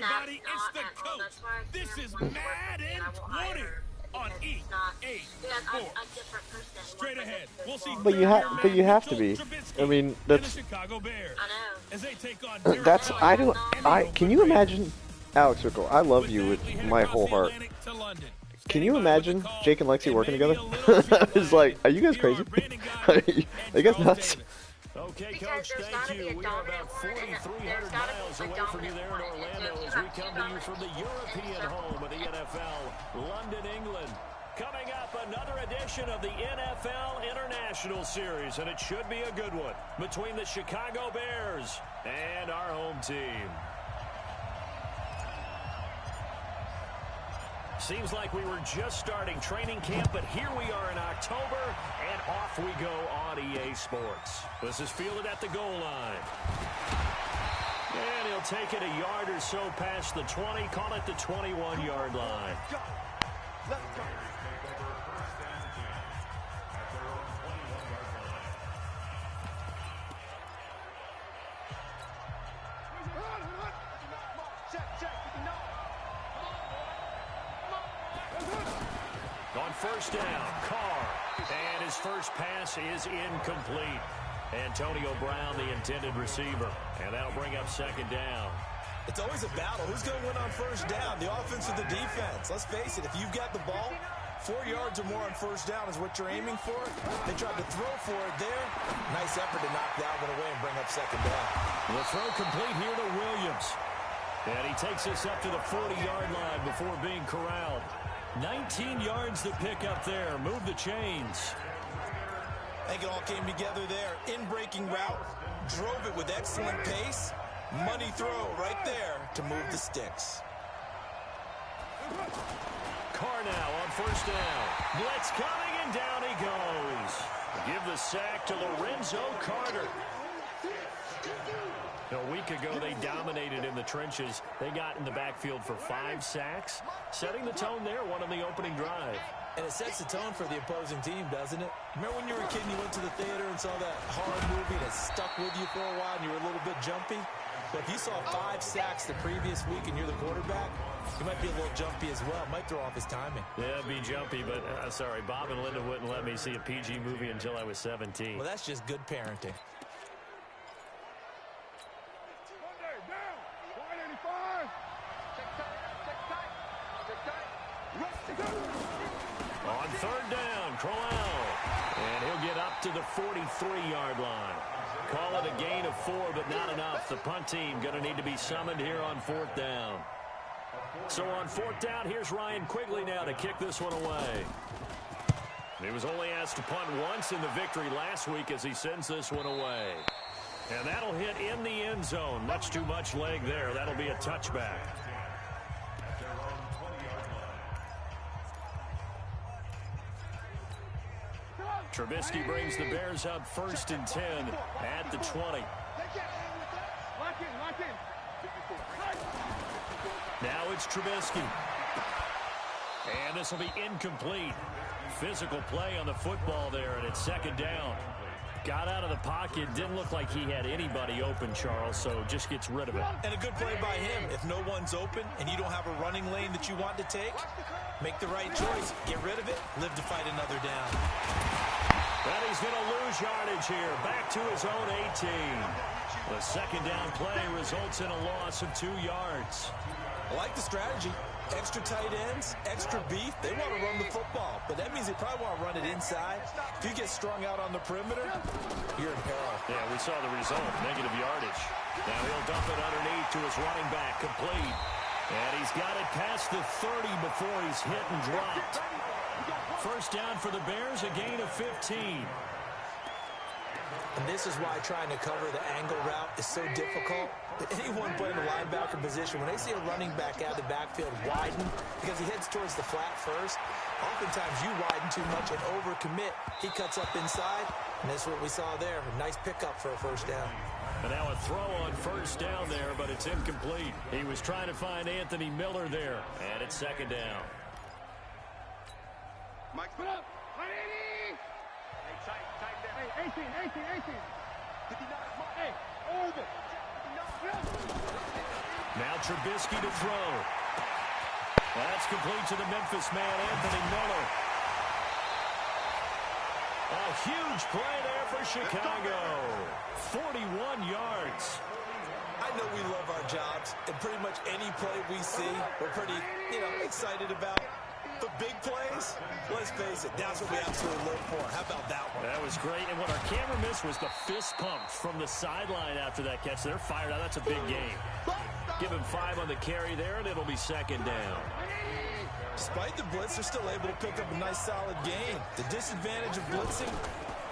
everybody, it's the coach. This is Madden 20 on EA4. Straight ahead, we'll see. But you have to be. I mean, that's. Chicago Bears. I know. As they take on That's can you imagine, Alex Rickle? I love you with my whole heart. Can you imagine Jake and Lexi working together? It's like, are you guys crazy? Are you guys nuts? Okay, Coach, thank you. We are about 4,300 miles away from you there in Orlando as we come to you from the European home of the NFL, London, England. Coming up, another edition of the NFL International Series, and it should be a good one between the Chicago Bears and our home team. Seems like we were just starting training camp, but here we are in October, and off we go on EA Sports. This is fielded at the goal line. And he'll take it a yard or so past the 20, call it the 21-yard line. Let's go. On first down, Carr. And his first pass is incomplete. Antonio Brown, the intended receiver. And that'll bring up second down. It's always a battle. Who's going to win on first down, the offense or the defense? Let's face it, if you've got the ball, 4 yards or more on first down is what you're aiming for. They tried to throw for it there. Nice effort to knock that one away and bring up second down. The throw complete here to Williams. And he takes us up to the 40-yard line before being corralled. 19 yards to pick up there. Move the chains. I think it all came together there. In-breaking route. Drove it with excellent pace. Money throw right there to move the sticks. Carr now on first down. Blitz coming, and down he goes. Give the sack to Lorenzo Carter. A week ago, they dominated in the trenches. They got in the backfield for 5 sacks, setting the tone there, one on the opening drive. And it sets the tone for the opposing team, doesn't it? Remember when you were a kid and you went to the theater and saw that horror movie that stuck with you for a while and you were a little bit jumpy? But if you saw 5 sacks the previous week and you're the quarterback, you might be a little jumpy as well. Might throw off his timing. Yeah, be jumpy, but sorry, Bob and Linda wouldn't let me see a PG movie until I was 17. Well, that's just good parenting. On third down, Crowell. And he'll get up to the 43-yard line. Call it a gain of 4, but not enough. The punt team going to need to be summoned here on fourth down. So on fourth down, here's Ryan Quigley now to kick this one away. He was only asked to punt once in the victory last week as he sends this one away. And that'll hit in the end zone. Much too much leg there. That'll be a touchback. Trubisky brings the Bears up 1st and 10 at the 20. Now it's Trubisky. And this will be incomplete. Physical play on the football there, and it's second down. Got out of the pocket. Didn't look like he had anybody open, Charles, so just gets rid of it. And a good play by him. If no one's open and you don't have a running lane that you want to take, make the right choice. Get rid of it. Live to fight another down. But he's going to lose yardage here. Back to his own 18. The second down play results in a loss of 2 yards. I like the strategy. Extra tight ends, extra beef. They want to run the football, but that means they probably want to run it inside. If you get strung out on the perimeter, you're in peril. Yeah, we saw the result, negative yardage. Now he'll dump it underneath to his running back, complete. And he's got it past the 30 before he's hit and dropped. First down for the Bears, a gain of 15. And this is why trying to cover the angle route is so difficult. Anyone playing the linebacker position, when they see a running back out of the backfield widen, because he heads towards the flat first, oftentimes you widen too much and overcommit. He cuts up inside, and that's what we saw there. A nice pickup for a first down. And now a throw on first down there, but it's incomplete. He was trying to find Anthony Miller there, and it's second down. Mike, put up. 180. Hey, tight down. Hey, 18. 59. Hey, over. Now Trubisky to throw. That's complete to the Memphis man, Anthony Miller. A huge play there for Chicago. 41 yards. I know we love our jobs, and pretty much any play we see, we're pretty, excited about. The big plays, let's face it, that's what we absolutely live for. How about that one? That was great, and what our camera missed was the fist pump from the sideline after that catch. They're fired out. That's a big game. Give him 5 on the carry there, and it'll be second down. Despite the blitz, they're still able to pick up a nice, solid gain. The disadvantage of blitzing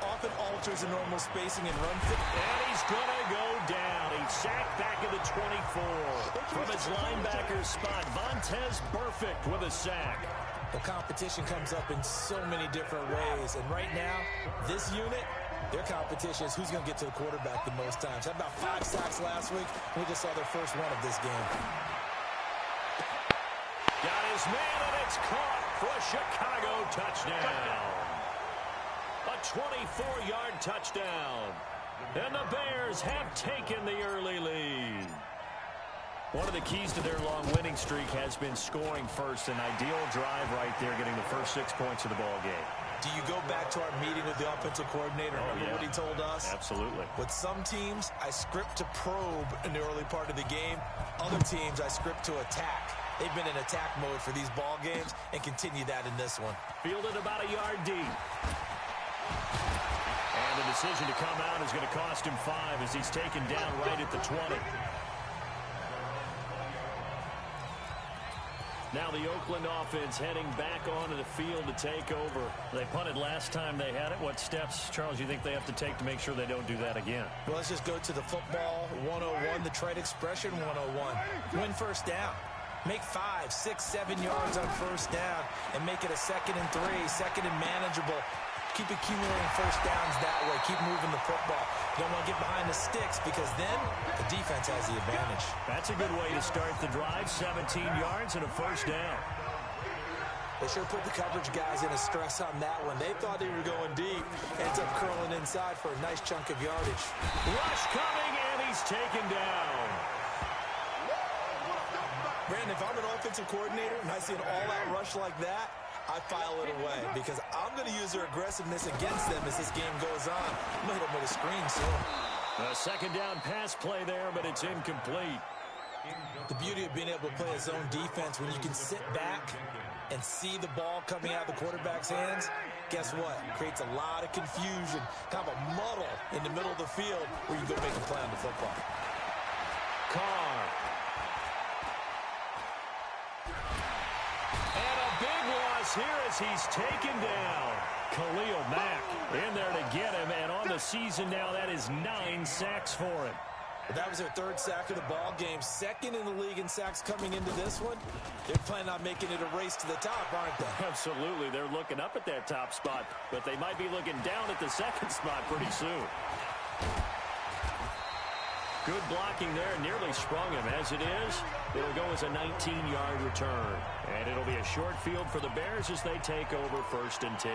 often alters the normal spacing and run fit. And he's going to go down. He's sacked back at the 24. From his linebacker spot, Vontaze Burfict with a sack. The competition comes up in so many different ways. And right now, this unit, their competition is who's going to get to the quarterback the most times. Had about 5 sacks last week. We just saw their first one of this game. Got his man, and it's caught for a Chicago touchdown. A 24-yard touchdown. And the Bears have taken the early lead. One of the keys to their long winning streak has been scoring first. An ideal drive right there, getting the first 6 points of the ball game. Do you go back to our meeting with the offensive coordinator? Remember what he told us? Absolutely. With some teams, I script to probe in the early part of the game. Other teams, I script to attack. They've been in attack mode for these ball games and continue that in this one. Fielded about a yard deep. And the decision to come out is going to cost him 5 as he's taken down right at the 20. Now the Oakland offense heading back onto the field to take over. They punted last time they had it. What steps, Charles, you think they have to take to make sure they don't do that again? Well, let's just go to the football 101, the trade expression 101. Win first down. Make 5, 6, 7 yards on first down and make it a 2nd and 3, second and manageable. Keep accumulating first downs that way. Keep moving the football. You don't want to get behind the sticks because then the defense has the advantage. That's a good way to start the drive. 17 yards and a first down. They sure put the coverage guys in a stress on that one. They thought they were going deep. Ends up curling inside for a nice chunk of yardage. Rush coming, and he's taken down. Brandon, if I'm an offensive coordinator and I see an all-out rush like that, I file it away because I'm going to use their aggressiveness against them as this game goes on. I'm going to hit them with a screen soon. A second down pass play there, but it's incomplete. The beauty of being able to play a zone defense when you can sit back and see the ball coming out of the quarterback's hands, guess what? It creates a lot of confusion, kind of a muddle in the middle of the field where you go make a play on the football. Carr. And a big loss here as he's taken down. Khalil Mack in there to get him, and on the season now, that is 9 sacks for him. That was their 3rd sack of the ball game. 2nd in the league in sacks coming into this one. They're planning on making it a race to the top, aren't they? Absolutely. They're looking up at that top spot, but they might be looking down at the 2nd spot pretty soon. Good blocking there, nearly sprung him. As it is, it'll go as a 19-yard return. And it'll be a short field for the Bears as they take over 1st and 10.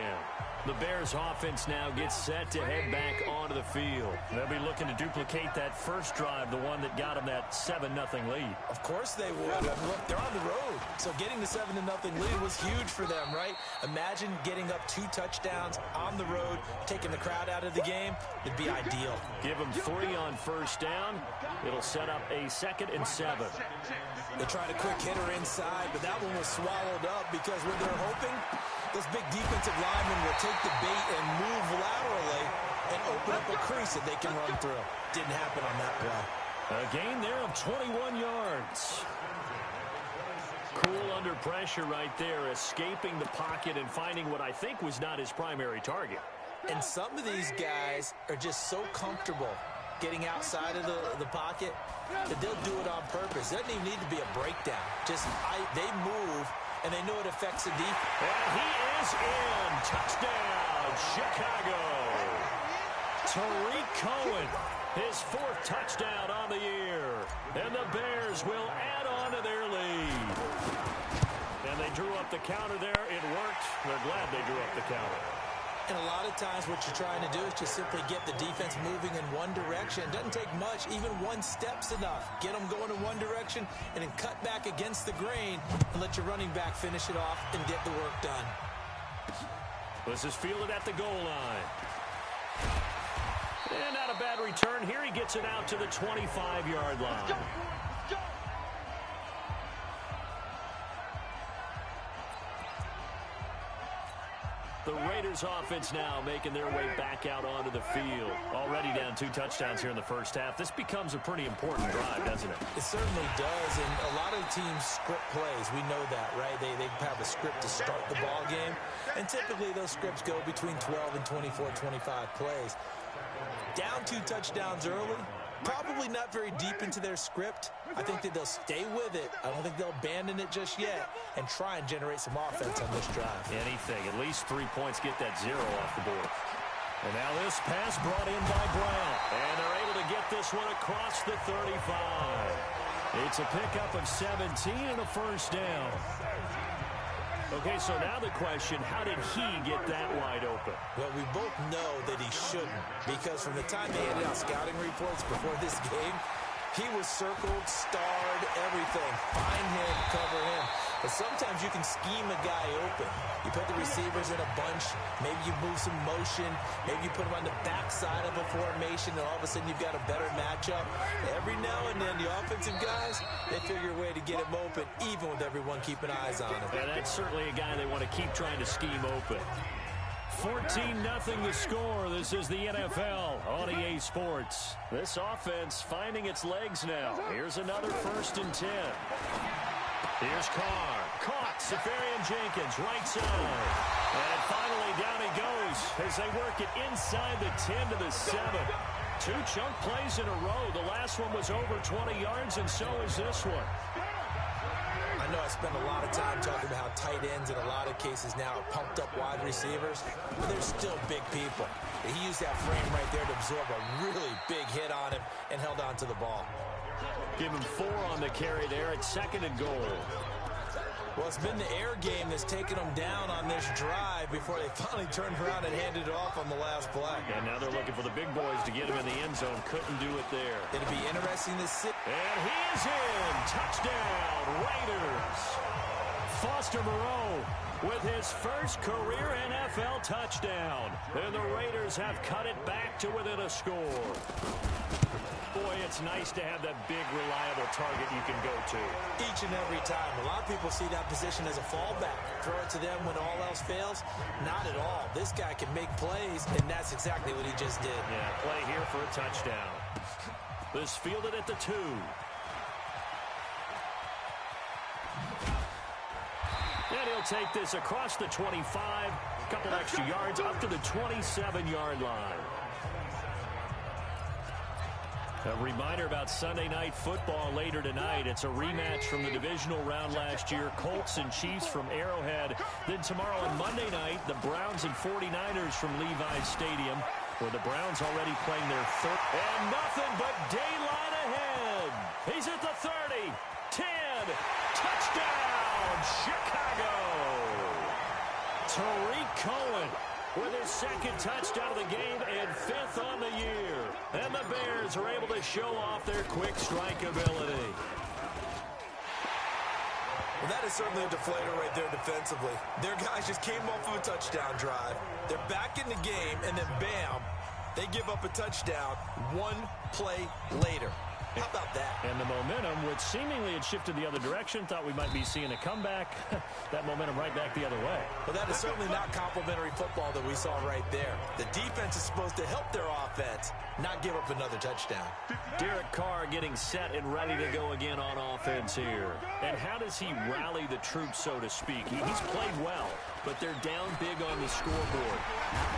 The Bears offense now gets set to head back onto the field. They'll be looking to duplicate that first drive, the one that got them that 7-0 lead. Of course they would. Look, they're on the road. So getting the 7-0 lead was huge for them, right? Imagine getting up 2 touchdowns on the road, taking the crowd out of the game. It'd be ideal. Give them 3 on first down. It'll set up a 2nd and 7. They tried a quick hitter inside, but that one was swallowed up because what they're hoping, those big defensive linemen will take the bait and move laterally and open up a crease that they can run through. Didn't happen on that play. A gain there of 21 yards. Cool under pressure right there, escaping the pocket and finding what I think was not his primary target. And some of these guys are just so comfortable getting outside of the pocket that they'll do it on purpose. It doesn't even need to be a breakdown. They move, and they know it affects the defense. And he is in. Touchdown, Chicago. Tariq Cohen, his 4th touchdown on the year. And the Bears will add on to their lead. And they drew up the counter there. It worked. They're glad they drew up the counter. And a lot of times what you're trying to do is just simply get the defense moving in one direction. It doesn't take much. Even one step's enough. Get them going in one direction and then cut back against the grain and let your running back finish it off and get the work done. This is fielded at the goal line. And not a bad return here. He gets it out to the 25-yard line. The Raiders offense now making their way back out onto the field. Already down 2 touchdowns here in the first half. This becomes a pretty important drive, doesn't it? It certainly does, and a lot of teams script plays. We know that, right? They have a script to start the ball game, and typically those scripts go between 12 and 24, 25 plays. Down 2 touchdowns early, probably not very deep into their script. I think that they'll stay with it. I don't think they'll abandon it just yet and try and generate some offense on this drive. Anything. At least 3 points get that 0 off the board. And now this pass brought in by Brown. And they're able to get this one across the 35. It's a pickup of 17 and a first down. Okay, so now the question, how did he get that wide open? Well, we both know that he shouldn't, because from the time they handed out scouting reports before this game, he was circled, starred, everything. Find him, cover him. But sometimes you can scheme a guy open. You put the receivers in a bunch. Maybe you move some motion. Maybe you put them on the backside of a formation, and all of a sudden you've got a better matchup. Every now and then, the offensive guys, they figure a way to get him open, even with everyone keeping eyes on him. Yeah, that's certainly a guy they want to keep trying to scheme open. 14-0 the score. This is the NFL on EA Sports. This offense finding its legs now. Here's another 1st and 10. Here's Carr. Caught. Safarian Jenkins, right side. And finally down he goes as they work it inside the 10 to the 7. 2 chunk plays in a row. The last one was over 20 yards, and so is this one. I know I spend a lot of time talking about how tight ends in a lot of cases now are pumped up wide receivers, but they're still big people. He used that frame right there to absorb a really big hit on him and held on to the ball. Give him 4 on the carry there at 2nd and goal. Well, it's been the air game that's taken them down on this drive before they finally turned around and handed it off on the last play. And now they're looking for the big boys to get him in the end zone. Couldn't do it there. It'll be interesting to see. And he is in. Touchdown, Raiders. Foster Moreau with his first career NFL touchdown. And the Raiders have cut it back to within a score. Boy, it's nice to have that big, reliable target you can go to. Each and every time. A lot of people see that position as a fallback. Throw it to them when all else fails. Not at all. This guy can make plays, and that's exactly what he just did. Yeah, play here for a touchdown. This fielded at the 2. And he'll take this across the 25. A couple extra yards up to the 27-yard line. A reminder about Sunday Night Football later tonight. It's a rematch from the divisional round last year. Colts and Chiefs from Arrowhead. Then tomorrow on Monday night, the Browns and 49ers from Levi's Stadium, where the Browns already playing their 3rd. And nothing but daylight ahead. He's at the 30. 10. Touchdown, Chicago. Tariq Cohen with his 2nd touchdown of the game and 5th on the year. And the Bears are able to show off their quick strike ability. Well, that is certainly a deflator right there defensively. Their guys just came off of a touchdown drive. They're back in the game, and then bam, they give up a touchdown 1 play later. How about that? And the momentum, which seemingly had shifted the other direction, thought we might be seeing a comeback. That momentum right back the other way. Well, that is certainly not complimentary football that we saw right there. The defense is supposed to help their offense, not give up another touchdown. Derek Carr getting set and ready to go again on offense here. And how does he rally the troops, so to speak? He's played well, but they're down big on the scoreboard.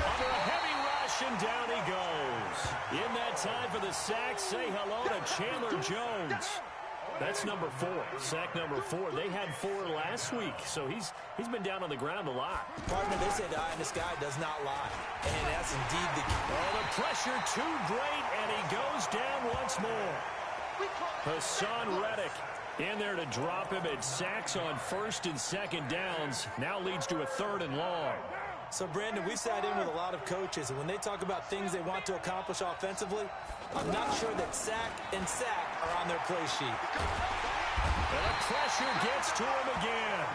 Under a heavy rush, and down he goes. In that time for the sack, say hello to Chandler Jones. That's number 4, sack number 4. They had 4 last week, so he's been down on the ground a lot. Partner, they say the eye in the sky does not lie, and that's indeed the key. Oh, the pressure too great, and he goes down once more. Hassan Reddick in there to drop him at sacks on 1st and 2nd downs. Now leads to a 3rd and long. So, Brandon, we've sat in with a lot of coaches, and when they talk about things they want to accomplish offensively, I'm not sure that sack and sack are on their play sheet. And the pressure gets to him again.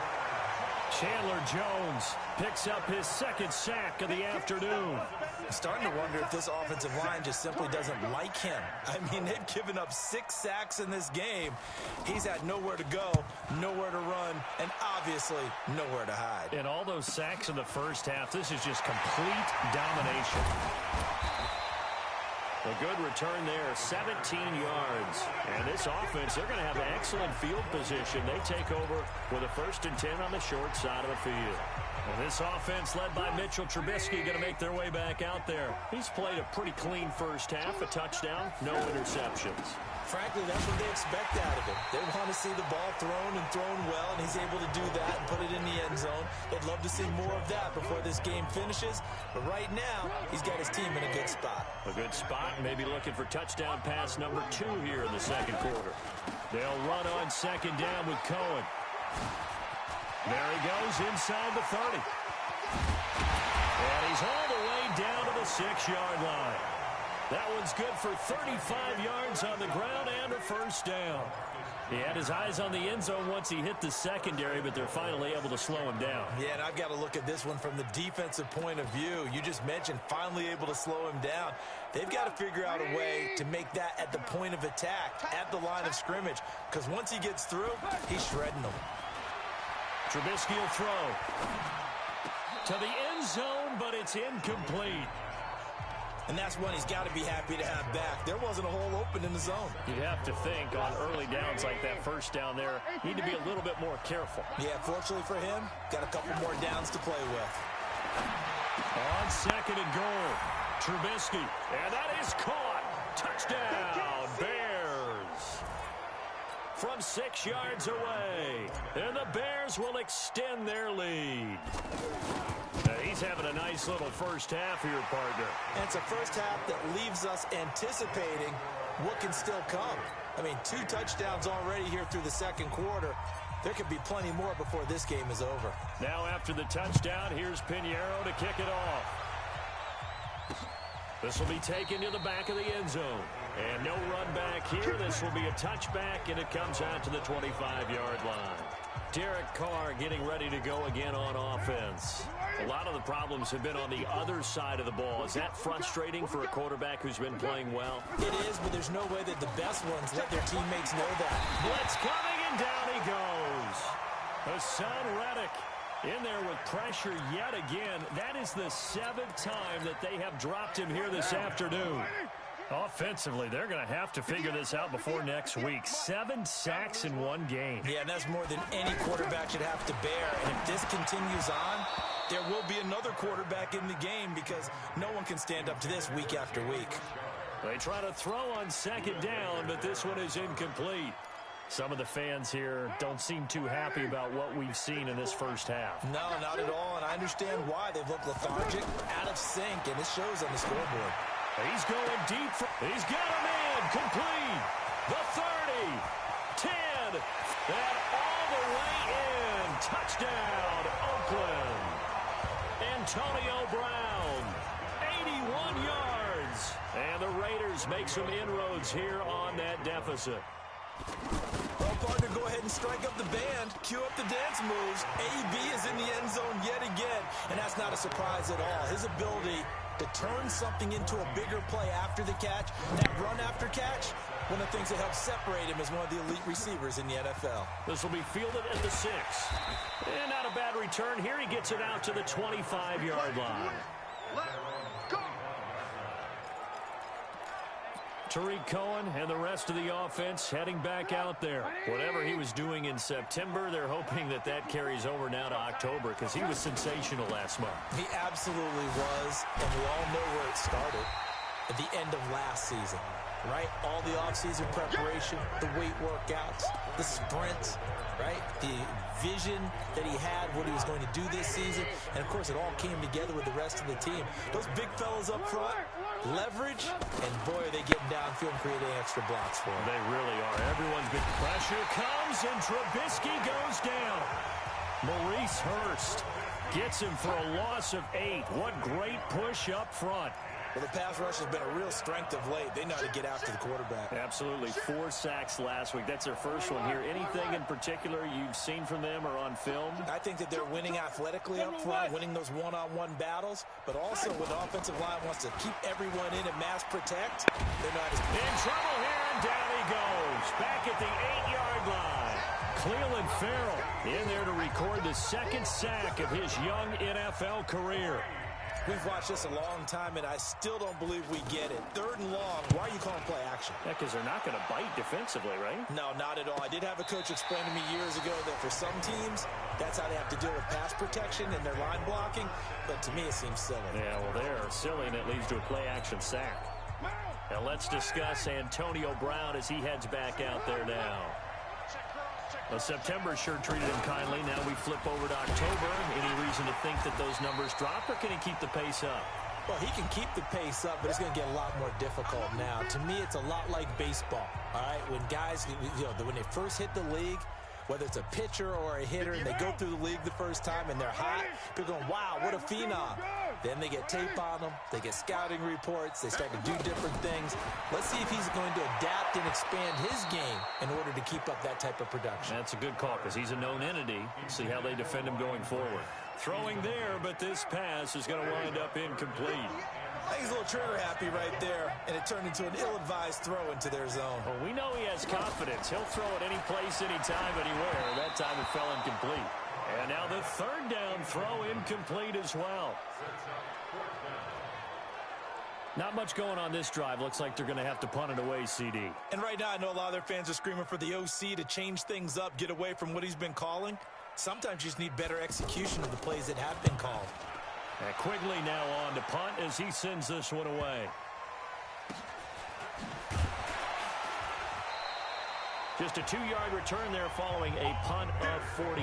Chandler Jones picks up his second sack of the afternoon. I'm starting to wonder if this offensive line just simply doesn't like him. I mean, they've given up 6 sacks in this game. He's had nowhere to go, nowhere to run, and obviously nowhere to hide. And all those sacks in the first half, this is just complete domination. A good return there, 17 yards. And this offense, they're going to have an excellent field position. They take over with a 1st and 10 on the short side of the field. And this offense led by Mitchell Trubisky going to make their way back out there. He's played a pretty clean first half, a touchdown, no interceptions. Frankly, that's what they expect out of him. They want to see the ball thrown and thrown well, and he's able to do that and put it in the end zone. They'd love to see more of that before this game finishes. But right now, he's got his team in a good spot. A good spot, maybe looking for touchdown pass number 2 here in the second quarter. They'll run on second down with Cohen. There he goes inside the 30. And he's all the way down to the 6-yard line. That one's good for 35 yards on the ground and a first down. He had his eyes on the end zone once he hit the secondary, but they're finally able to slow him down. Yeah, and I've got to look at this one from the defensive point of view. You just mentioned finally able to slow him down. They've got to figure out a way to make that at the point of attack, at the line of scrimmage, because once he gets through, he's shredding them. Trubisky will throw to the end zone, but it's incomplete. And that's one he's got to be happy to have back. There wasn't a hole open in the zone. You'd have to think on early downs like that first down there, need to be a little bit more careful. Yeah, fortunately for him, got a couple more downs to play with. On second and goal, Trubisky, and that is caught. Touchdown, Bears. From 6 yards away, and the Bears will extend their lead. He's having a nice little first half here, partner. And it's a first half that leaves us anticipating what can still come. I mean, 2 touchdowns already here through the second quarter. There could be plenty more before this game is over. Now after the touchdown, here's Pinheiro to kick it off. This will be taken to the back of the end zone. And no run back here. This will be a touchback, and it comes out to the 25-yard line. Derek Carr getting ready to go again on offense. A lot of the problems have been on the other side of the ball. Is that frustrating for a quarterback who's been playing well? It is, but there's no way that the best ones let their teammates know that. Blitz coming, and down he goes. Hassan Reddick in there with pressure yet again. That is the 7th time that they have dropped him here this afternoon. Offensively, they're going to have to figure this out before next week. 7 sacks in one game. Yeah, and that's more than any quarterback should have to bear. And if this continues on, there will be another quarterback in the game because no one can stand up to this week after week. They try to throw on second down, but this one is incomplete. Some of the fans here don't seem too happy about what we've seen in this first half. No, not at all, and I understand why. They've looked lethargic, out of sync, and it shows on the scoreboard. He's going deep. He's got a man complete. The 30, 10, and all the way in. Touchdown, Oakland. Antonio Brown, 81 yards. And the Raiders make some inroads here on that deficit. Well, partner, go ahead and strike up the band. Cue up the dance moves. AB is in the end zone yet again, and that's not a surprise at all. His ability to turn something into a bigger play after the catch, that run after catch, one of the things that helps separate him as one of the elite receivers in the NFL. This will be fielded at the 6. And not a bad return here. He gets it out to the 25-yard line. Tariq Cohen and the rest of the offense heading back out there. Whatever he was doing in September, they're hoping that that carries over now to October because he was sensational last month. He absolutely was, and we all know where it started. At the end of last season, right? All the offseason preparation, the weight workouts, the sprints, right? The vision that he had, what he was going to do this season. And, of course, it all came together with the rest of the team. Those big fellas up front, leverage, and, boy, are they getting downfield and creating extra blocks for him. They really are. Everyone's been... Pressure comes, and Trubisky goes down. Maurice Hurst Gets him for a loss of 8. What great push up front. Well, the pass rush has been a real strength of late. They know how to get after the quarterback. Absolutely. 4 sacks last week. That's their first one here. Anything in particular you've seen from them or on film? I think that they're winning athletically up front, winning those one-on-one battles, but also when the offensive line wants to keep everyone in and mass protect, they're not as in trouble here, and down he goes. Back at the 8-yard line. Cleveland Farrell in there to record the second sack of his young NFL career. We've watched this a long time, and I still don't believe we get it. 3rd and long, why are you calling play action? Yeah, because they're not going to bite defensively, right? No, not at all. I did have a coach explain to me years ago that for some teams, that's how they have to deal with pass protection and their line blocking, but to me it seems silly. Yeah, well, they're silly, and it leads to a play action sack. Now let's discuss Antonio Brown as he heads back out there now. Well, September sure treated him kindly. Now we flip over to October. Any reason to think that those numbers drop, or can he keep the pace up? Well, he can keep the pace up, but it's going to get a lot more difficult now. To me, it's a lot like baseball, all right? When guys, when they first hit the league, whether it's a pitcher or a hitter, and they go through the league the first time and they're hot, people are going, wow, what a phenom. Then they get tape on them, they get scouting reports, they start to do different things. Let's see if he's going to adapt and expand his game in order to keep up that type of production. That's a good call because he's a known entity. See how they defend him going forward. Throwing there, but this pass is going to wind up incomplete. I think he's a little trigger happy right there, and it turned into an ill-advised throw into their zone. Well, we know he has confidence. He'll throw it any place, anytime, anywhere. That time it fell incomplete. And now the 3rd down throw incomplete as well. Not much going on this drive. Looks like they're going to have to punt it away, CD. And right now I know a lot of their fans are screaming for the OC to change things up, get away from what he's been calling. Sometimes you just need better execution of the plays that have been called. And Quigley now on to punt as he sends this one away. Just a 2-yard return there following a punt of 48.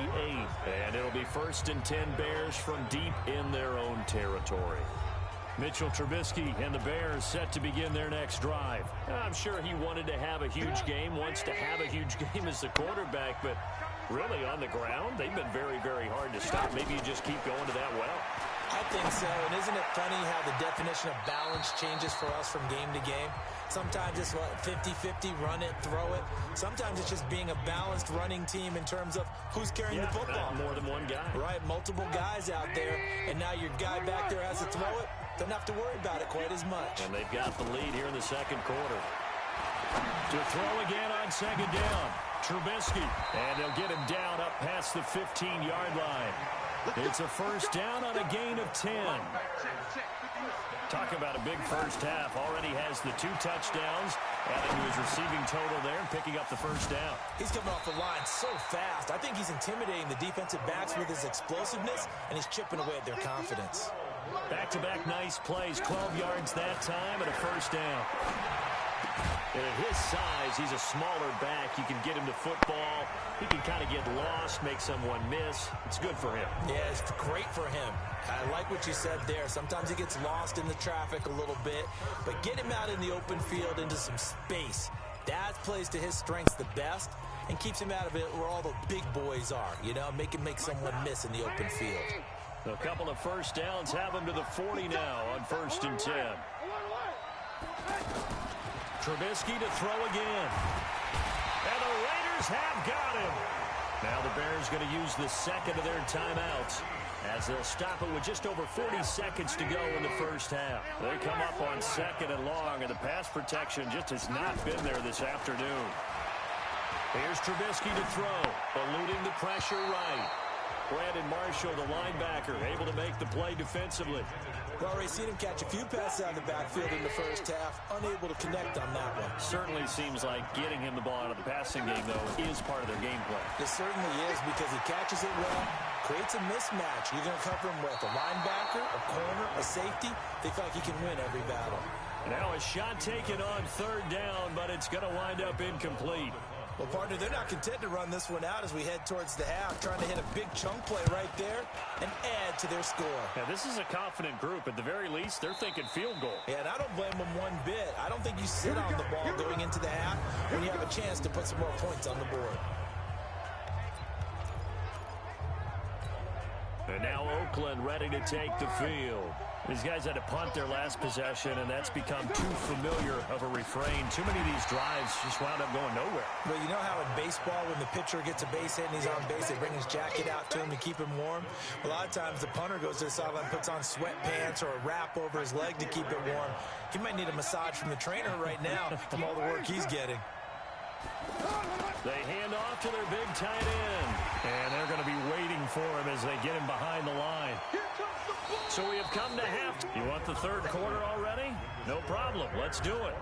And it'll be 1st and 10 Bears from deep in their own territory. Mitchell Trubisky and the Bears set to begin their next drive. I'm sure he wanted to have a huge game, wants to have a huge game as the quarterback, but really on the ground, they've been very, very hard to stop. Maybe you just keep going to that well. I think so, and isn't it funny how the definition of balance changes for us from game to game? Sometimes it's 50-50, run it, throw it. Sometimes it's just being a balanced running team in terms of who's carrying the football. More than one guy. Right, multiple guys out there, and now your guy back there has to throw it. Don't have to worry about it quite as much. And they've got the lead here in the 2nd quarter. To throw again on 2nd down. Trubisky, and they'll get him down up past the 15-yard line. It's a 1st down on a gain of 10. Talk about a big first half. Already has the 2 touchdowns, adding to his receiving total there and picking up the 1st down. He's coming off the line so fast. I think he's intimidating the defensive backs with his explosiveness, and he's chipping away at their confidence. Back-to-back nice plays, 12 yards that time, and a 1st down. And at his size, he's a smaller back. You can get him to football. He can kind of get lost, make someone miss. It's good for him. Yeah, it's great for him. I like what you said there. Sometimes he gets lost in the traffic a little bit, but get him out in the open field into some space. That plays to his strengths the best and keeps him out of it where all the big boys are. You know, make someone miss in the open field. A couple of 1st downs have him to the 40 now on 1st and 10. Trubisky to throw again. And the Raiders have got him. Now the Bears going to use the 2nd of their timeouts as they'll stop it with just over 40 seconds to go in the 1st half. They come up on 2nd and long, and the pass protection just has not been there this afternoon. Here's Trubisky to throw, eluding the pressure right. Brandon Marshall, the linebacker, able to make the play defensively. Well, already seen him catch a few passes out of the backfield in the 1st half, unable to connect on that one. Certainly seems like getting him the ball out of the passing game, though, is part of their game plan. It certainly is because he catches it well, creates a mismatch. You're going to cover him with a linebacker, a corner, a safety. They feel like he can win every battle. Now a shot taken on 3rd down, but it's going to wind up incomplete. Well, partner, they're not content to run this one out as we head towards the half, trying to hit a big chunk play right there and add to their score. Now, this is a confident group. At the very least, they're thinking field goal. Yeah, and I don't blame them one bit. I don't think you sit on the ball going into the half when you have a chance to put some more points on the board. And now Oakland ready to take the field. These guys had to punt their last possession, and that's become too familiar of a refrain. Too many of these drives just wound up going nowhere. Well, you know how in baseball, when the pitcher gets a base hit and he's on base, they bring his jacket out to him to keep him warm? A lot of times the punter goes to the sideline, puts on sweatpants or a wrap over his leg to keep it warm. He might need a massage from the trainer right now from all the work he's getting. They hand off to their big tight end. And they're going to be waiting for him as they get him behind the line. So we have come to half. You want the third quarter already? No problem. Let's do it.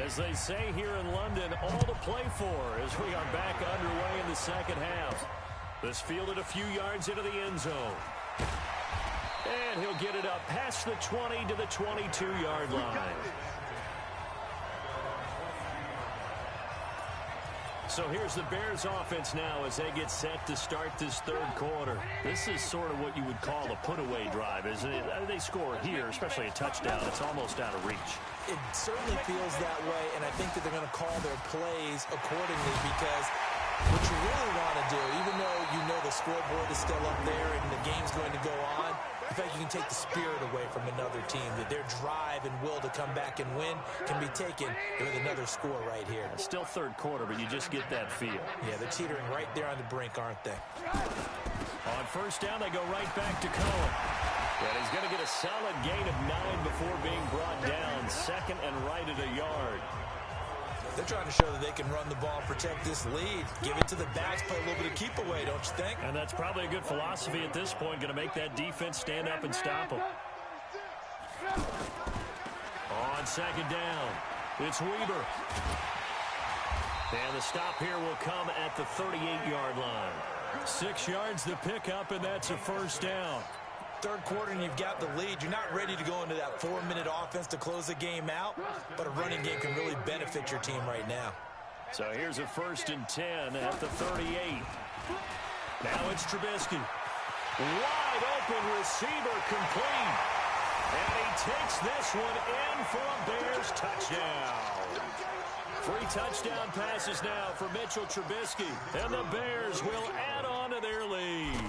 As they say here in London, all to play for as we are back underway in the second half. This fielded a few yards into the end zone. And he'll get it up past the 20 to the 22-yard line. So here's the Bears offense now as they get set to start this third quarter. This is sort of what you would call a put-away drive, isn't it? They score here, especially a touchdown. It's almost out of reach. It certainly feels that way, and I think that they're going to call their plays accordingly because what you really want to do, even though you know the scoreboard is still up there and the game's going to go on, I feel like you can take the spirit away from another team, that their drive and will to come back and win can be taken with another score right here. It's still third quarter, but you just get that feel. Yeah, they're teetering right there on the brink, aren't they? On first down, they go right back to Cohen. And he's going to get a solid gain of 9 before being brought down. Second and right at a yard. They're trying to show that they can run the ball and protect this lead. Give it to the backs, play a little bit of keep away, don't you think? And that's probably a good philosophy at this point. Going to make that defense stand up and stop them. On second down, it's Weber. And the stop here will come at the 38-yard line. 6 yards to pick up, and that's a first down. Third quarter and you've got the lead. You're not ready to go into that 4-minute offense to close the game out, but a running game can really benefit your team right now. So here's a 1st and 10 at the 38. Now it's Trubisky. Wide open receiver complete. And he takes this one in for a Bears touchdown. 3 touchdown passes now for Mitchell Trubisky. And the Bears will add on to their lead.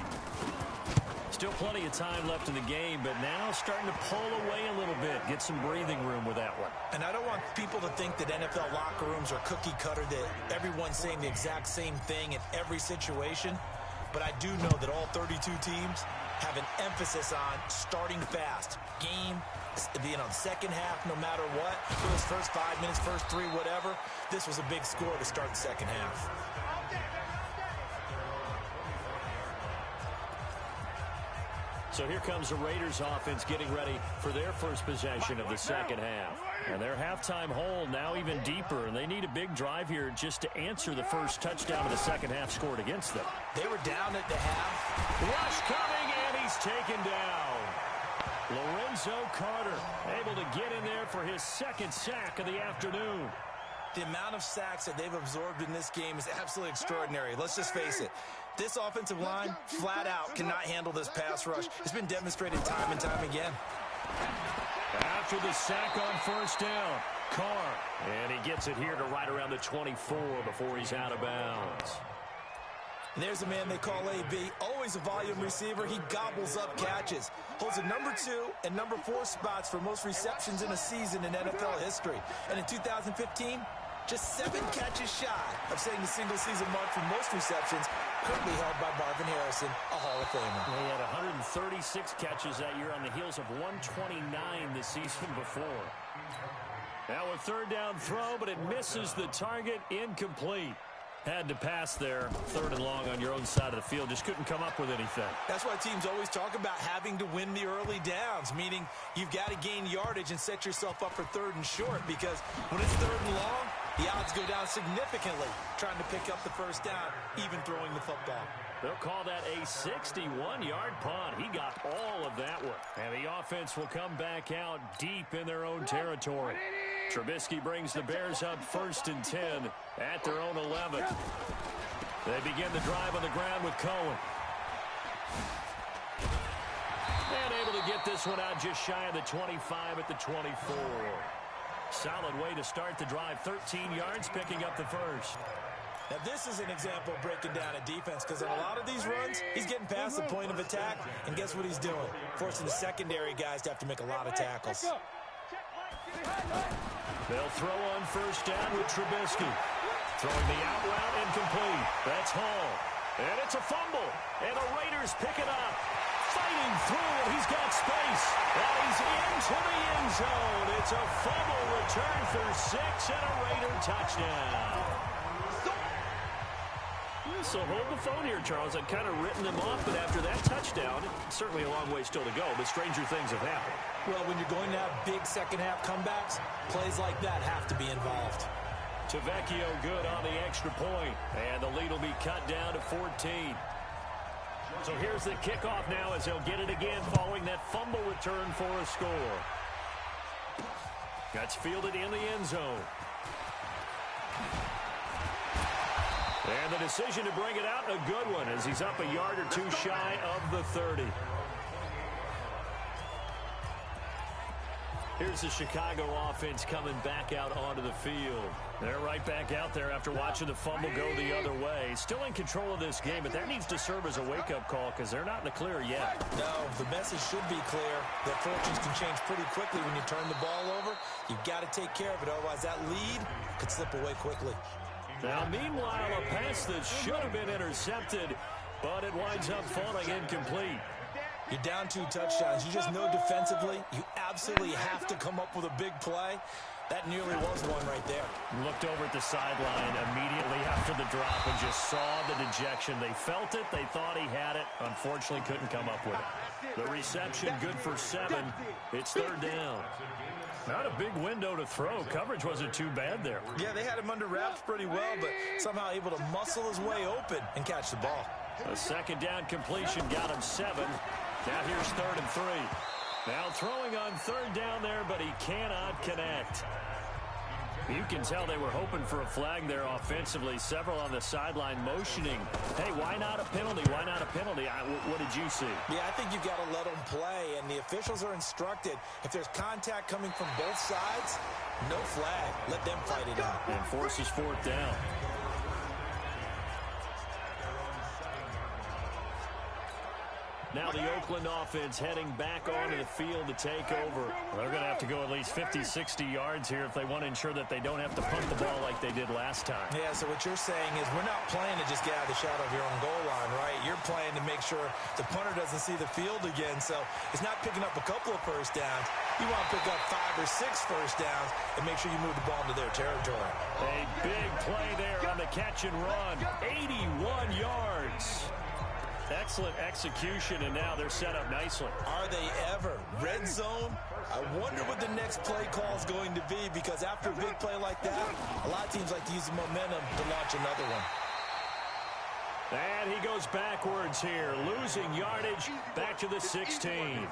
Still plenty of time left in the game, but now starting to pull away a little bit. Get some breathing room with that one. And I don't want people to think that NFL locker rooms are cookie cutter, that everyone's saying the exact same thing in every situation. But I do know that all 32 teams have an emphasis on starting fast. Game, the second half, no matter what. For those first 5 minutes, first 3, whatever. This was a big score to start the second half. So here comes the Raiders offense getting ready for their first possession of the second half. And their halftime hole now even deeper, and they need a big drive here just to answer the first touchdown of the second half scored against them. They were down at the half. Rush coming, and he's taken down. Lorenzo Carter able to get in there for his 2nd sack of the afternoon. The amount of sacks that they've absorbed in this game is absolutely extraordinary. Let's just face it. This offensive line, flat out, cannot handle this pass rush. It's been demonstrated time and time again. After the sack on first down, Carr. And he gets it here to right around the 24 before he's out of bounds. And there's a man they call AB, always a volume receiver. He gobbles up catches. Holds the number 2 and number 4 spots for most receptions in a season in NFL history. And in 2015, just 7 catches shy of setting the single-season mark for most receptions, currently held by Marvin Harrison, a Hall of Famer. He had 136 catches that year on the heels of 129 the season before. Now a third down throw, but it misses the target, incomplete. Had to pass there, 3rd and long on your own side of the field. Just couldn't come up with anything. That's why teams always talk about having to win the early downs, meaning you've got to gain yardage and set yourself up for 3rd and short, because when it's 3rd and long, the odds go down significantly trying to pick up the first down, even throwing the football. They'll call that a 61-yard punt. He got all of that one. And the offense will come back out deep in their own territory. Trubisky brings the Bears up 1st and 10 at their own 11. They begin the drive on the ground with Cohen. And able to get this one out just shy of the 25 at the 24. Solid way to start the drive. 13 yards, picking up the first. Now, this is an example of breaking down a defense because on a lot of these runs, he's getting past the point of attack, and guess what he's doing? Forcing the secondary guys to have to make a lot of tackles. They'll throw on first down with Trubisky. Throwing the out route incomplete. That's Hall. And it's a fumble. And the Raiders pick it up. Fighting through it. He's got space. And he's into the end zone. It's a fumble return for 6 and a Raider touchdown. So hold the phone here, Charles. I'd kind of written them off, but after that touchdown, certainly a long way still to go, but stranger things have happened. Well, when you're going to have big second-half comebacks, plays like that have to be involved. Tavecchio good on the extra point, and the lead will be cut down to 14. So here's the kickoff now as they'll get it again following that fumble return for a score. That's fielded in the end zone. And the decision to bring it out, a good one, as he's up a yard or two shy of the 30. Here's the Chicago offense coming back out onto the field. They're right back out there after watching the fumble go the other way. Still in control of this game, but that needs to serve as a wake-up call because they're not in the clear yet. No, the message should be clear. Their fortunes can change pretty quickly when you turn the ball over. You've got to take care of it, otherwise that lead could slip away quickly. Now, meanwhile, a pass that should have been intercepted, but it winds up falling incomplete. You're down 2 touchdowns. You just know defensively you absolutely have to come up with a big play. That nearly was one right there. Looked over at the sideline immediately after the drop and just saw the dejection. They felt it. They thought he had it. Unfortunately, couldn't come up with it. The reception good for 7. It's 3rd down. Not a big window to throw. Coverage wasn't too bad there. Yeah, they had him under wraps pretty well, but somehow able to muscle his way open and catch the ball. A 2nd down completion got him 7. Now here's 3rd and 3. Now throwing on 3rd down there, but he cannot connect. You can tell they were hoping for a flag there offensively. Several on the sideline motioning. Hey, why not a penalty? Why not a penalty? What did you see? Yeah, I think you've got to let them play, and the officials are instructed. If there's contact coming from both sides, no flag. Let them fight it out. And forces 4th down. Now the Oakland offense heading back onto the field to take over. They're going to have to go at least 50, 60 yards here if they want to ensure that they don't have to punt the ball like they did last time. Yeah, so what you're saying is we're not playing to just get out of the shadow of your own goal line, right? You're playing to make sure the punter doesn't see the field again. So it's not picking up a couple of first downs. You want to pick up 5 or 6 first downs and make sure you move the ball into their territory. A big play there on the catch and run. 81 yards. Excellent execution, and now they're set up nicely. Are they ever? Red zone? I wonder what the next play call is going to be, because after a big play like that, a lot of teams like to use the momentum to launch another one. And he goes backwards here, losing yardage back to the 16.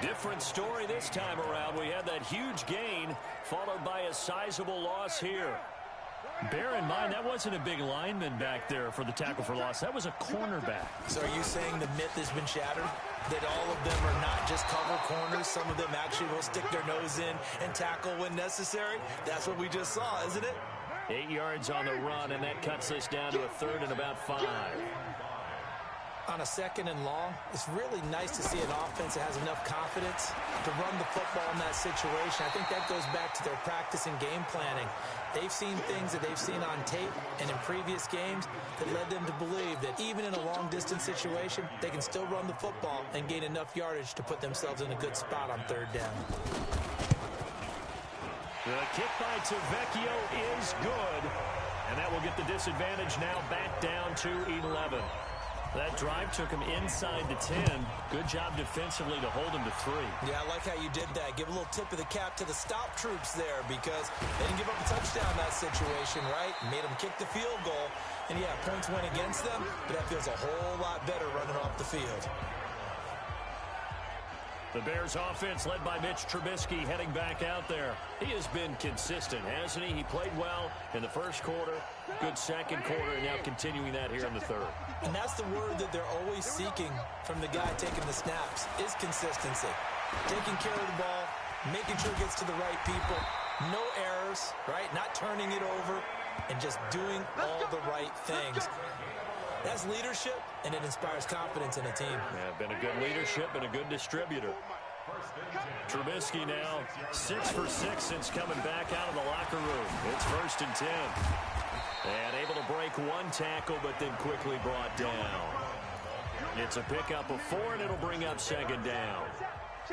Different story this time around. We had that huge gain followed by a sizable loss here. Bear in mind, that wasn't a big lineman back there for the tackle for loss. That was a cornerback. So are you saying the myth has been shattered? That all of them are not just cover corners? Some of them actually will stick their nose in and tackle when necessary? That's what we just saw, isn't it? 8 yards on the run, and that cuts us down to a 3rd and about 5. On a 2nd and long, it's really nice to see an offense that has enough confidence to run the football in that situation. I think that goes back to their practice and game planning. They've seen things that they've seen on tape and in previous games that led them to believe that even in a long-distance situation, they can still run the football and gain enough yardage to put themselves in a good spot on 3rd down. The kick by Tavecchio is good, and that will get the disadvantage now back down to 11. That drive took him inside the 10. Good job defensively to hold him to 3. Yeah, I like how you did that. Give a little tip of the cap to the stop troops there, because they didn't give up a touchdown in that situation, right? Made them kick the field goal. And, yeah, points went against them, but that feels a whole lot better running off the field. The Bears offense led by Mitch Trubisky heading back out there. He has been consistent, hasn't he? He played well in the first quarter, good second quarter, and now continuing that here in the 3rd. And that's the word that they're always seeking from the guy taking the snaps, is consistency. Taking care of the ball, making sure it gets to the right people, no errors, right? Not turning it over. and just doing all the right things. That's leadership, and it inspires confidence in a team. Yeah, been a good leadership and a good distributor. Trubisky now 6 for 6 since coming back out of the locker room. It's 1st and 10. And able to break one tackle, but then quickly brought down. It's a pickup of 4, and it'll bring up 2nd down.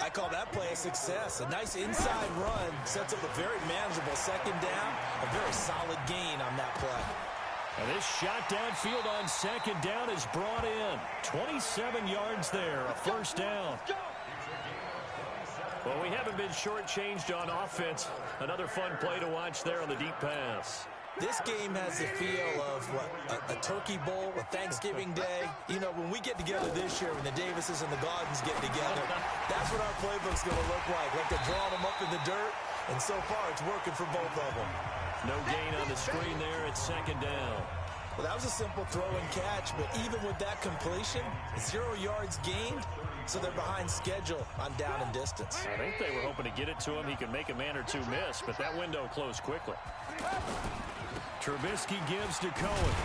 I call that play a success. A nice inside run sets up a very manageable 2nd down. A very solid gain on that play. And this shot downfield on 2nd down is brought in. 27 yards there, a 1st down. Well, we haven't been shortchanged on offense. Another fun play to watch there on the deep pass. This game has the feel of, a turkey bowl, a Thanksgiving day. You know, when we get together this year, when the Davises and the Gardens get together, that's what our playbook's going to look like. Like they're drawing them up in the dirt, and so far it's working for both of them. No gain on the screen there. It's 2nd down. Well, that was a simple throw and catch, but even with that completion, 0 yards gained, so they're behind schedule on down and distance. I think they were hoping to get it to him. He could make a man or two miss, but that window closed quickly. Trubisky gives to Cohen.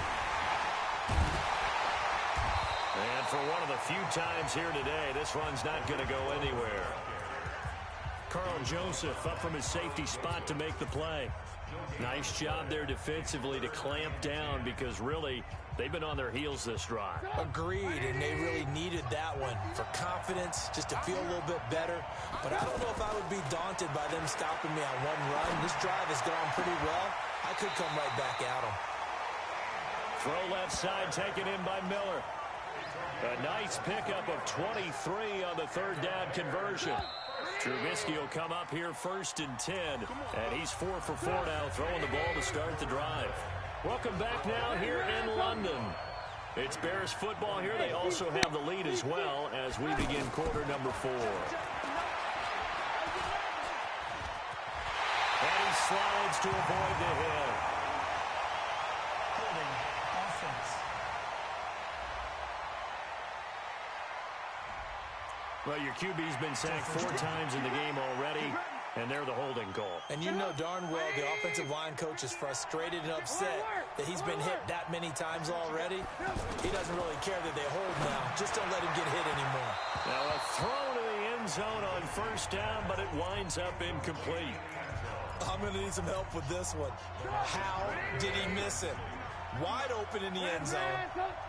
And for one of the few times here today, this run's not going to go anywhere. Carl Joseph up from his safety spot to make the play. Nice job there defensively to clamp down because really they've been on their heels this drive. Agreed, and they really needed that one for confidence, just to feel a little bit better. But I don't know if I would be daunted by them stopping me on one run. This drive has gone pretty well. I could come right back at them. Throw left side taken in by Miller. A nice pickup of 23 on the 3rd down conversion. Trubisky will come up here 1st and 10, and he's 4 for 4 now, throwing the ball to start the drive. Welcome back now here in London. It's Bears football here. They also have the lead as well as we begin quarter number 4. And he slides to avoid the hit. Holding offense. Well, your QB's been sacked 4 times in the game already, and they're the holding call. And you know darn well the offensive line coach is frustrated and upset that he's been hit that many times already. He doesn't really care that they hold now. Just don't let him get hit anymore. Now a throw to the end zone on 1st down, but it winds up incomplete. I'm going to need some help with this one. How did he miss it? Wide open in the end zone.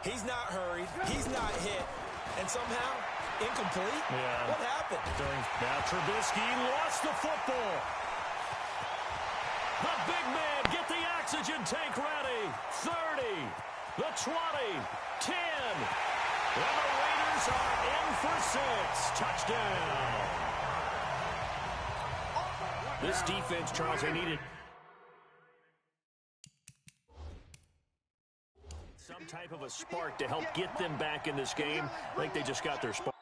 He's not hurried. He's not hit. And somehow, incomplete? Yeah. What happened? Now Trubisky lost the football. The big man, get the oxygen tank ready. 30, the 20, 10. And the Raiders are in for 6. Touchdown. This defense, Charles, they needed some type of a spark to help get them back in this game. I think they just got their spark.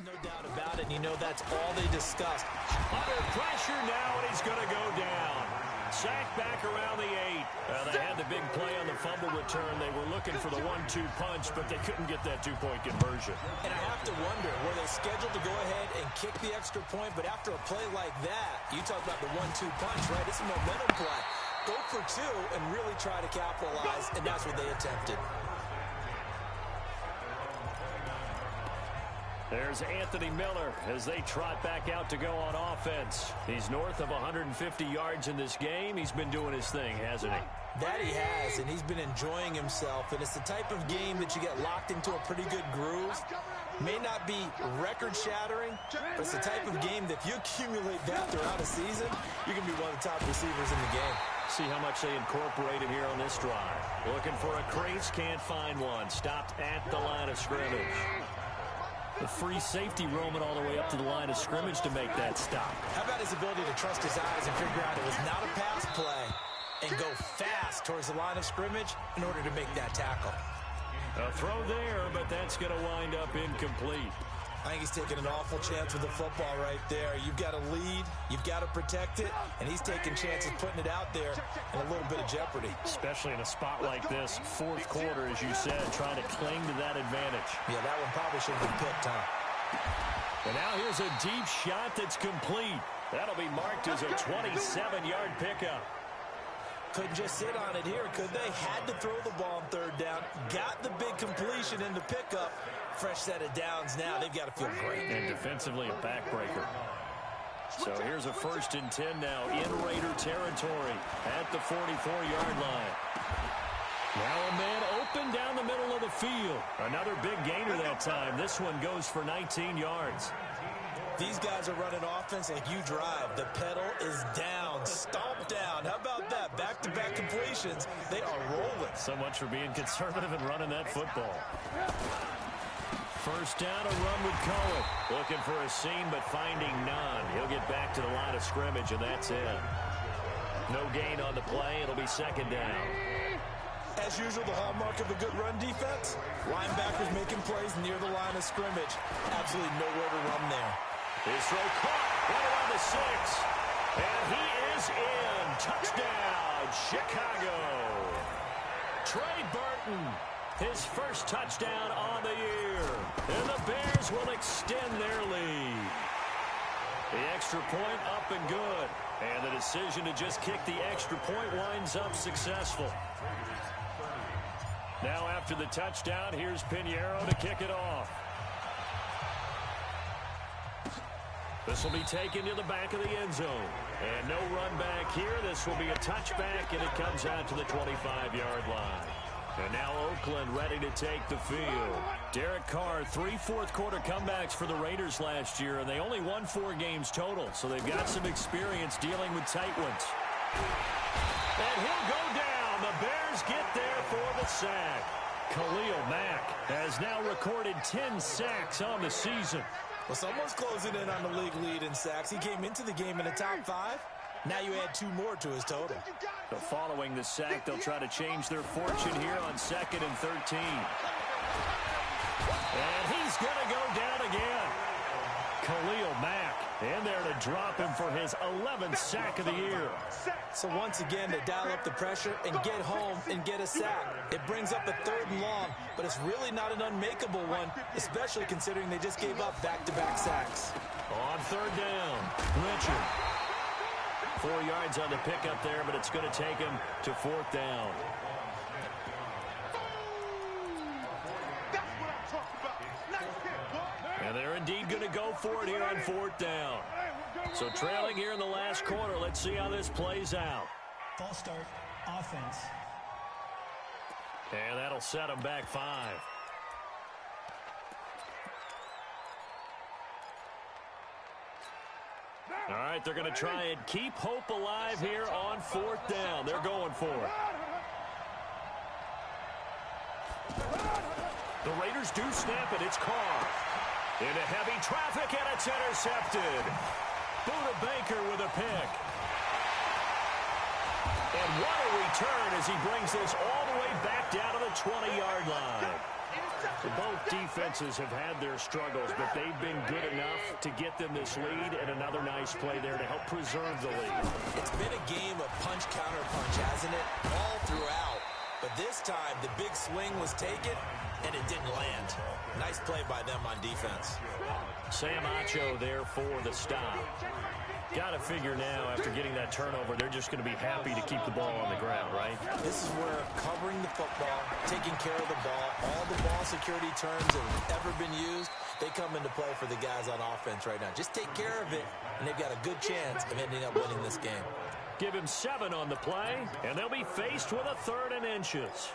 No doubt about it, and you know that's all they discussed. Under pressure now, and he's going to go down. Sacked back around the 8. They had the big play on the fumble return. They were looking for the 1-2 punch, but they couldn't get that 2-point conversion. And I have to wonder, were they scheduled to go ahead and kick the extra point? But after a play like that, you talk about the 1-2 punch, right? It's a momentum play. Go for 2 and really try to capitalize, and that's what they attempted. There's Anthony Miller as they trot back out to go on offense. He's north of 150 yards in this game. He's been doing his thing, hasn't he? That he has, and he's been enjoying himself. And it's the type of game that you get locked into a pretty good groove. May not be record-shattering, but it's the type of game that if you accumulate that throughout a season, you can be one of the top receivers in the game. See how much they incorporated here on this drive. Looking for a crease, can't find one. Stopped at the line of scrimmage. The free safety roaming all the way up to the line of scrimmage to make that stop. How about his ability to trust his eyes and figure out it was not a pass play and go fast towards the line of scrimmage in order to make that tackle? A throw there, but that's going to wind up incomplete. I think he's taking an awful chance with the football right there. You've got to lead, you've got to protect it, and he's taking chances putting it out there in a little bit of jeopardy. Especially in a spot like this, fourth quarter, as you said, trying to cling to that advantage. Yeah, that one probably should have been picked, huh? And now here's a deep shot that's complete. That'll be marked as a 27-yard pickup. Couldn't just sit on it here, could they? Had to throw the ball on third down. Got the big completion in the pickup. Fresh set of downs now. They've got to feel great. And defensively, a backbreaker. So here's a 1st and 10 now in Raider territory at the 44-yard line. Now a man open down the middle of the field. Another big gainer that time. This one goes for 19 yards. These guys are running offense like you drive. The pedal is down, stomped down. How about that? Back-to-back completions. They are rolling. So much for being conservative and running that football. First down, a run with Cohen. Looking for a seam, but finding none. He'll get back to the line of scrimmage, and that's it. No gain on the play. It'll be 2nd down. As usual, the hallmark of a good run defense, linebackers making plays near the line of scrimmage. Absolutely nowhere to run there. His throw caught right around the 6. And he is in. Touchdown, Chicago. Trey Burton, his first touchdown on the year. And the Bears will extend their lead. The extra point up and good. And the decision to just kick the extra point winds up successful. Now after the touchdown, here's Pinheiro to kick it off. This will be taken to the back of the end zone. And no run back here. This will be a touchback, and it comes out to the 25-yard line. And now Oakland ready to take the field. Derek Carr, 3 fourth-quarter comebacks for the Raiders last year, and they only won 4 games total, so they've got some experience dealing with tight ones. And he'll go down. The Bears get there for the sack. Khalil Mack has now recorded 10 sacks on the season. Well, someone's closing in on the league lead in sacks. He came into the game in the top 5. Now you add 2 more to his total. So following the sack, they'll try to change their fortune here on 2nd and 13. And he's going to go down again. Khalil Mack in there to drop him for his 11th sack of the year. So once again, they dial up the pressure and get home and get a sack. It brings up a 3rd and long, but it's really not an unmakeable one, especially considering they just gave up back-to-back sacks. On 3rd down, Richard. 4 yards on the pickup there, but it's going to take him to 4th down. And they're indeed going to go for it here on 4th down. So trailing here in the last quarter, let's see how this plays out. Ball start, offense. And that'll set them back 5. All right, they're going to try and keep hope alive here on 4th down. They're going for it. The Raiders do snap it. It's Carr. Into heavy traffic, and it's intercepted. Buda Baker with a pick. And what a return as he brings this all the way back down to the 20-yard line. Both defenses have had their struggles, but they've been good enough to get them this lead, and another nice play there to help preserve the lead. It's been a game of punch-counter-punch, hasn't it? All throughout. But this time, the big swing was taken, and it didn't land. Nice play by them on defense. Sam Acho there for the stop. Got to figure now, after getting that turnover, they're just going to be happy to keep the ball on the ground, right? This is where covering the football, taking care of the ball, all the ball security terms that have ever been used, they come into play for the guys on offense right now. Just take care of it, and they've got a good chance of ending up winning this game. Give him 7 on the play, and they'll be faced with a 3rd and inches.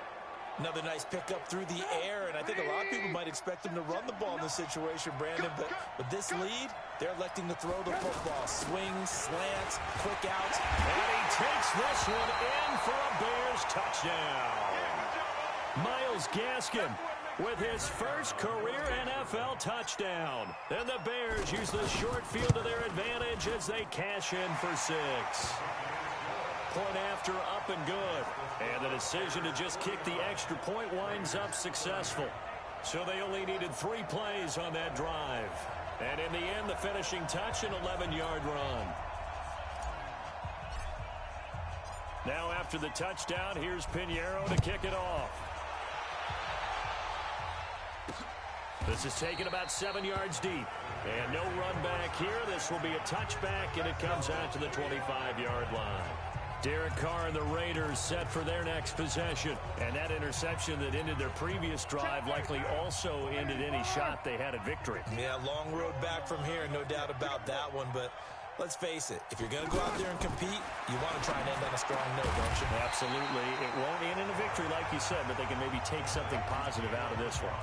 Another nice pickup through the air, and I think a lot of people might expect them to run the ball in this situation, Brandon, but with this lead, they're electing to throw the football. Swings, slants, quick outs. And he takes this one in for a Bears touchdown. Myles Gaskin with his first career NFL touchdown. And the Bears use the short field to their advantage as they cash in for 6. Point after, up and good. And the decision to just kick the extra point winds up successful. So they only needed 3 plays on that drive. And in the end, the finishing touch, an 11-yard run. Now after the touchdown, here's Pinheiro to kick it off. This is taken about 7 yards deep. And no run back here. This will be a touchback, and it comes out to the 25-yard line. Derek Carr and the Raiders set for their next possession. And that interception that ended their previous drive likely also ended any shot they had at victory. Yeah, long road back from here, no doubt about that one. But let's face it, if you're going to go out there and compete, you want to try and end on a strong note, don't you? Absolutely. It won't end in a victory, like you said, but they can maybe take something positive out of this one.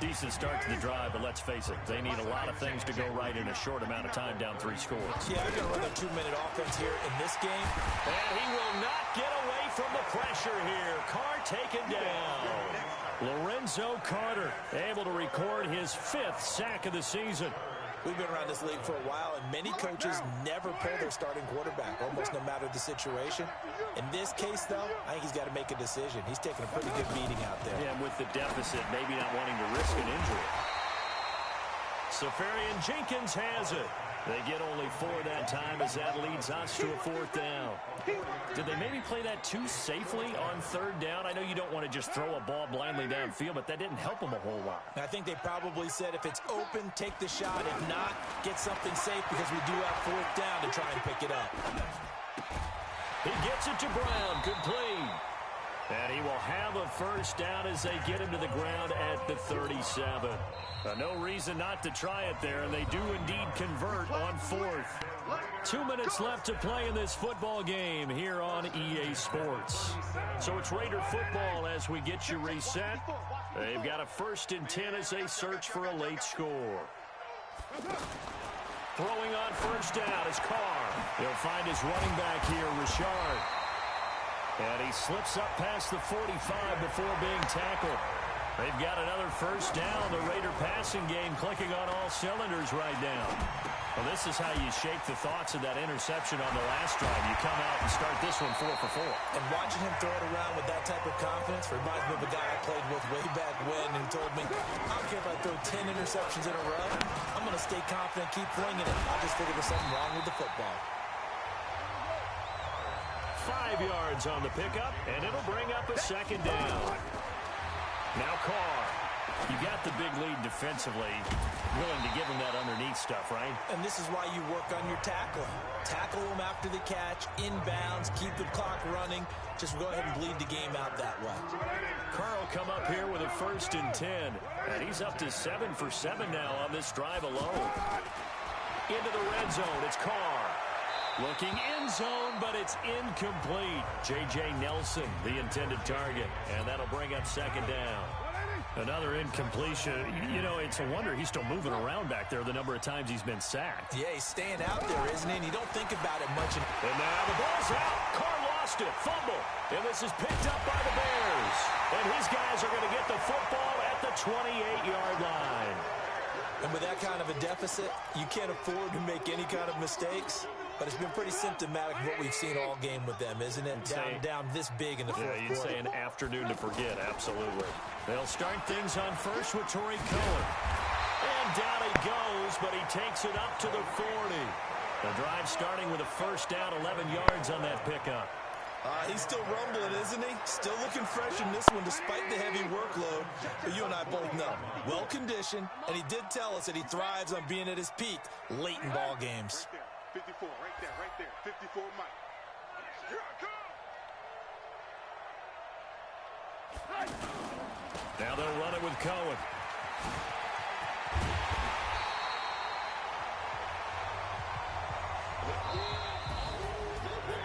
Decent start to the drive, but let's face it, they need a lot of things to go right in a short amount of time, down 3 scores. Yeah, they're going to run their 2-minute offense here in this game. And he will not get away from the pressure here. Carr taken down. Lorenzo Carter able to record his 5th sack of the season. We've been around this league for a while, and many coaches never pull their starting quarterback, almost no matter the situation. In this case, though, I think he's got to make a decision. He's taking a pretty good beating out there. Yeah, and with the deficit, maybe not wanting to risk an injury. Safarian Jenkins has it. They get only 4 that time as that leads us to a 4th down. Did they maybe play that too safely on 3rd down? I know you don't want to just throw a ball blindly downfield, but that didn't help them a whole lot. I think they probably said if it's open, take the shot. If not, get something safe because we do have 4th down to try and pick it up. He gets it to Brown, complete. And he will have a 1st down as they get him to the ground at the 37. No reason not to try it there, and they do indeed convert on 4th. 2 minutes left to play in this football game here on EA Sports. So it's Raider football as we get you reset. They've got a 1st and 10 as they search for a late score. Throwing on 1st down is Carr. He'll find his running back here, Richard. And he slips up past the 45 before being tackled. They've got another 1st down. The Raider passing game clicking on all cylinders right now. Well, this is how you shake the thoughts of that interception on the last drive. You come out and start this one 4 for 4. And watching him throw it around with that type of confidence reminds me of a guy I played with way back when who told me, I don't care if I throw 10 interceptions in a row. I'm going to stay confident, keep flinging it. I just figured there's something wrong with the football. 5 yards on the pickup, and it'll bring up a 2nd down. Now Carr. You got the big lead defensively. Willing to give him that underneath stuff, right? And this is why you work on your tackling. Tackle him after the catch, inbounds, keep the clock running. Just go ahead and bleed the game out that way. Carr will come up here with a 1st and 10. And he's up to 7 for 7 now on this drive alone. Into the red zone. It's Carr. Looking end zone, but it's incomplete. J.J. Nelson, the intended target. And that'll bring up 2nd down. Another incompletion. You know, it's a wonder he's still moving around back there the number of times he's been sacked. Yeah, he's staying out there, isn't he? And you don't think about it much. And now the ball's out. Carr lost it. Fumble. And this is picked up by the Bears. And his guys are going to get the football at the 28-yard line. And with that kind of a deficit, you can't afford to make any kind of mistakes. But it's been pretty symptomatic of what we've seen all game with them, isn't it? Down this big in the fourth quarter. Yeah, you'd say an afternoon to forget, absolutely. They'll start things on first with Torrey Cohen. And down he goes, but he takes it up to the 40. The drive starting with a 1st down, 11 yards on that pickup. He's still rumbling, isn't he? Still looking fresh in this one despite the heavy workload. But you and I both know, well-conditioned, and he did tell us that he thrives on being at his peak late in ball games. 54, right there. 54, Mike. Here I come. Now they'll run it with Cohen.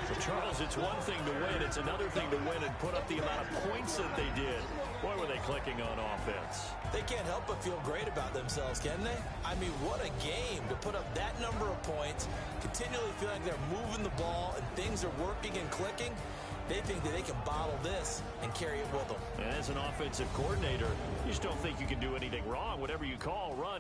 For Charles, it's one thing to win. It's another thing to win and put up the amount of points that they did. Boy, were they clicking on offense. They can't help but feel great about themselves, can they? I mean, what a game to put up that number of points, continually feeling like they're moving the ball and things are working and clicking. They think that they can bottle this and carry it with them. And as an offensive coordinator, you just don't think you can do anything wrong. Whatever you call, run.